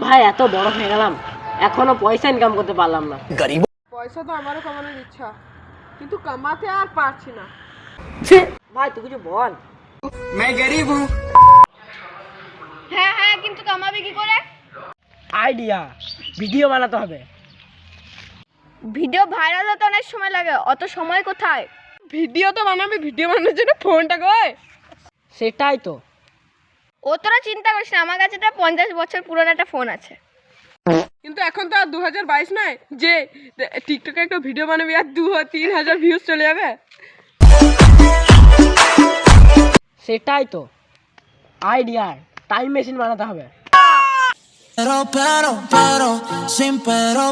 ভাই এত বড় হয়ে গেলাম, এখনো পয়সা ইনকাম করতে পারলাম না। পয়সা তো আমারও কামানোর ইচ্ছা, কিন্তু কামাতে আর পারছি না। ভাই তুই কিছু বল। হ্যাঁ হ্যাঁ, কিন্তু কামাবি কি করে? আইডিয়া, ভিডিও বানাতে হবে। ভিডিও ভাইরাল হতে অনেক সময় লাগে, অত সময় কোথায়? ভিডিও তো বানাবি, ভিডিও বানানোর জন্য ফোনটা কই? সেটাই তো। ও তোরা চিন্তা করিস না, আমার কাছে একটা 50 বছর পুরনো একটা ফোন আছে। কিন্তু এখন তো আর 2022 নয় যে টিকটকে একটা ভিডিও বানাবি আর 2-3 হাজার ভিউজ চলে যাবে। সেটাই তো আইডিয়া, টাইম মেশিন বানাতে হবে। Sin pero